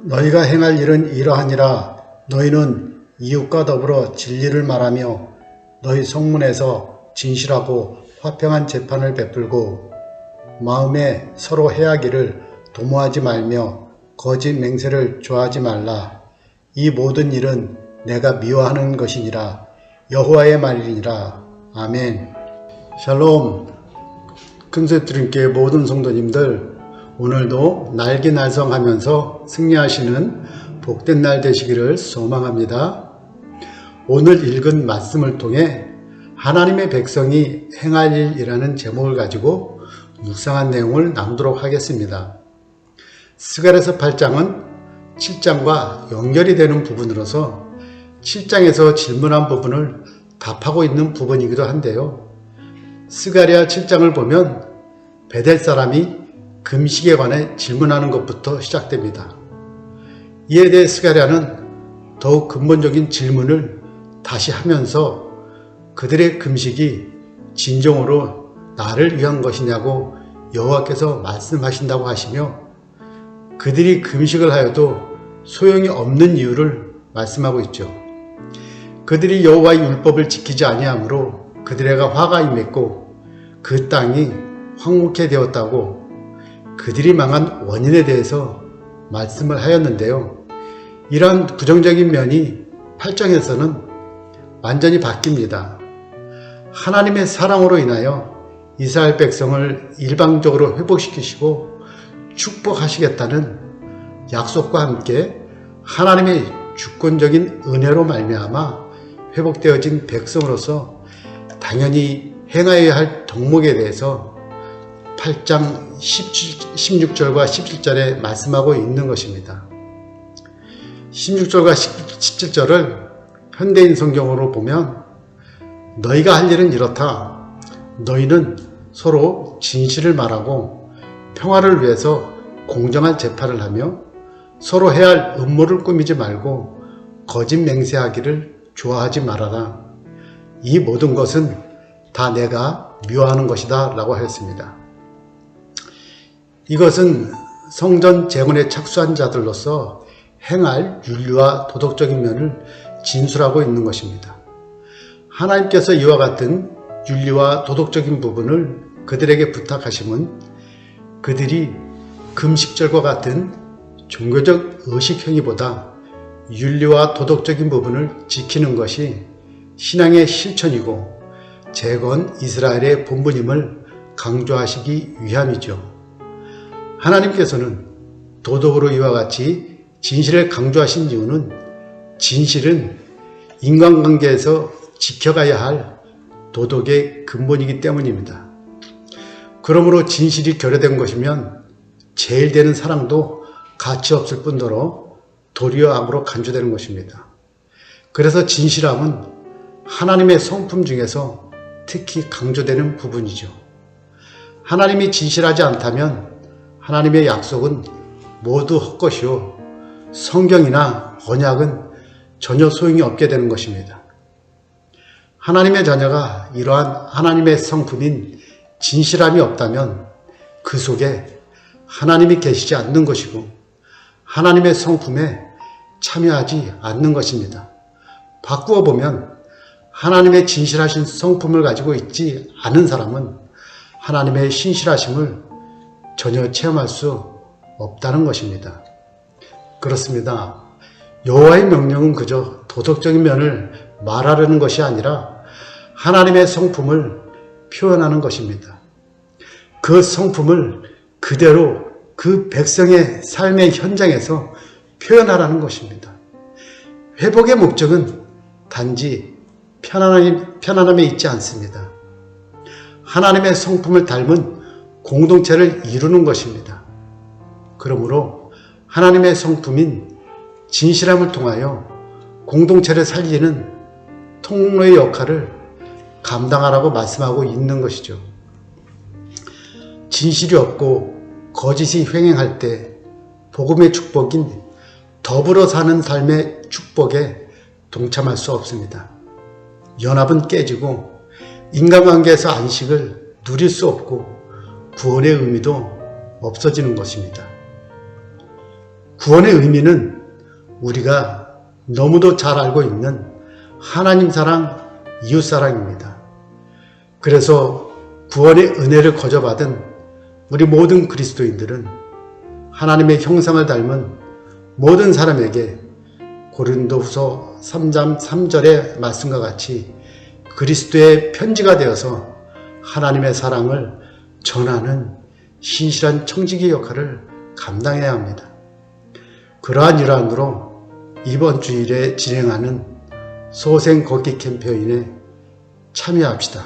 너희가 행할 일은 이러하니라. 너희는 이웃과 더불어 진리를 말하며 너희 성문에서 진실하고 화평한 재판을 베풀고 마음에 서로 해하기를 도모하지 말며 거짓 맹세를 좋아하지 말라. 이 모든 일은 내가 미워하는 것이니라. 여호와의 말이니라. 아멘. 샬롬. 큰새드림교회 모든 성도님들, 오늘도 날개날성하면서 승리하시는 복된 날 되시기를 소망합니다. 오늘 읽은 말씀을 통해 하나님의 백성이 행할 일이라는 제목을 가지고 묵상한 내용을 나누도록 하겠습니다. 스가랴서 8장은 7장과 연결이 되는 부분으로서 7장에서 질문한 부분을 답하고 있는 부분이기도 한데요. 스가랴 7장을 보면 베델 사람이 금식에 관해 질문하는 것부터 시작됩니다. 이에 대해 스가랴는 더욱 근본적인 질문을 다시 하면서 그들의 금식이 진정으로 나를 위한 것이냐고 여호와께서 말씀하신다고 하시며 그들이 금식을 하여도 소용이 없는 이유를 말씀하고 있죠. 그들이 여호와의 율법을 지키지 아니하므로 그들에게 화가 임했고 그 땅이 황무케 되었다고 그들이 망한 원인에 대해서 말씀을 하였는데요. 이러한 부정적인 면이 8장에서는 완전히 바뀝니다. 하나님의 사랑으로 인하여 이스라엘 백성을 일방적으로 회복시키시고 축복하시겠다는 약속과 함께 하나님의 주권적인 은혜로 말미암아 회복되어진 백성으로서 당연히 행하여야 할 덕목에 대해서 8장 16절과 17절에 말씀하고 있는 것입니다. 16절과 17절을 현대인 성경으로 보면 너희가 할 일은 이렇다. 너희는 서로 진실을 말하고 평화를 위해서 공정한 재판을 하며 서로 해야 할 음모를 꾸미지 말고 거짓 맹세하기를 좋아하지 말아라. 이 모든 것은 다 내가 미워하는 것이다 라고 하였습니다. 이것은 성전 재건에 착수한 자들로서 행할 윤리와 도덕적인 면을 진술하고 있는 것입니다. 하나님께서 이와 같은 윤리와 도덕적인 부분을 그들에게 부탁하심은 그들이 금식절과 같은 종교적 의식행위보다 윤리와 도덕적인 부분을 지키는 것이 신앙의 실천이고 재건 이스라엘의 본분임을 강조하시기 위함이죠. 하나님께서는 도덕으로 이와 같이 진실을 강조하신 이유는 진실은 인간관계에서 지켜가야 할 도덕의 근본이기 때문입니다. 그러므로 진실이 결여된 것이면 제일 되는 사랑도 가치 없을 뿐더러 도리어 악으로 간주되는 것입니다. 그래서 진실함은 하나님의 성품 중에서 특히 강조되는 부분이죠. 하나님이 진실하지 않다면 하나님의 약속은 모두 헛것이요 성경이나 언약은 전혀 소용이 없게 되는 것입니다. 하나님의 자녀가 이러한 하나님의 성품인 진실함이 없다면 그 속에 하나님이 계시지 않는 것이고 하나님의 성품에 참여하지 않는 것입니다. 바꾸어 보면 하나님의 진실하신 성품을 가지고 있지 않은 사람은 하나님의 신실하심을 전혀 체험할 수 없다는 것입니다. 그렇습니다. 여호와의 명령은 그저 도덕적인 면을 말하려는 것이 아니라 하나님의 성품을 표현하는 것입니다. 그 성품을 그대로 그 백성의 삶의 현장에서 표현하라는 것입니다. 회복의 목적은 단지 편안함에 있지 않습니다. 하나님의 성품을 닮은 공동체를 이루는 것입니다. 그러므로 하나님의 성품인 진실함을 통하여 공동체를 살리는 통로의 역할을 감당하라고 말씀하고 있는 것이죠. 진실이 없고 거짓이 횡행할 때 복음의 축복인 더불어 사는 삶의 축복에 동참할 수 없습니다. 연합은 깨지고 인간관계에서 안식을 누릴 수 없고 구원의 의미도 없어지는 것입니다. 구원의 의미는 우리가 너무도 잘 알고 있는 하나님 사랑, 이웃 사랑입니다. 그래서 구원의 은혜를 거저받은 우리 모든 그리스도인들은 하나님의 형상을 닮은 모든 사람에게 고린도후서 3장 3절의 말씀과 같이 그리스도의 편지가 되어서 하나님의 사랑을 전하는 신실한 청지기 역할을 감당해야 합니다. 그러한 일환으로 이번 주일에 진행하는 소생 걷기 캠페인에 참여합시다.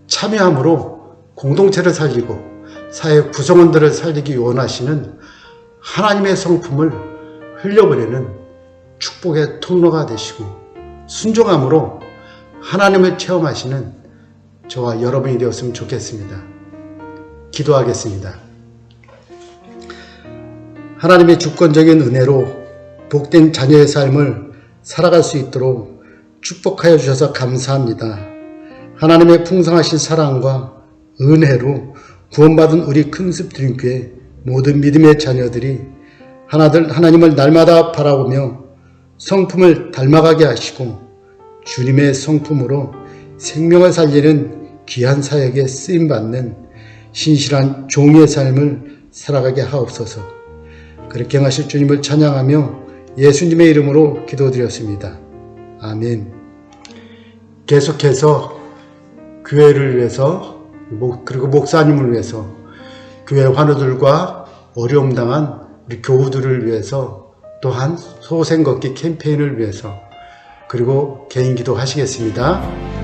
참여함으로 공동체를 살리고 사회 구성원들을 살리기 원하시는 하나님의 성품을 흘려보내는 축복의 통로가 되시고 순종함으로 하나님을 체험하시는 저와 여러분이 되었으면 좋겠습니다. 기도하겠습니다. 하나님의 주권적인 은혜로 복된 자녀의 삶을 살아갈 수 있도록 축복하여 주셔서 감사합니다. 하나님의 풍성하신 사랑과 은혜로 구원받은 우리 큰숲드림교회 모든 믿음의 자녀들이 하나님을 날마다 바라보며 성품을 닮아가게 하시고 주님의 성품으로 생명을 살리는 귀한 사역에 쓰임받는 신실한 종의 삶을 살아가게 하옵소서. 그렇게 하실 주님을 찬양하며 예수님의 이름으로 기도드렸습니다. 아멘. 계속해서 교회를 위해서 그리고 목사님을 위해서 교회 환우들과 어려움 당한 우리 교우들을 위해서 또한 소생 걷기 캠페인을 위해서 그리고 개인 기도 하시겠습니다.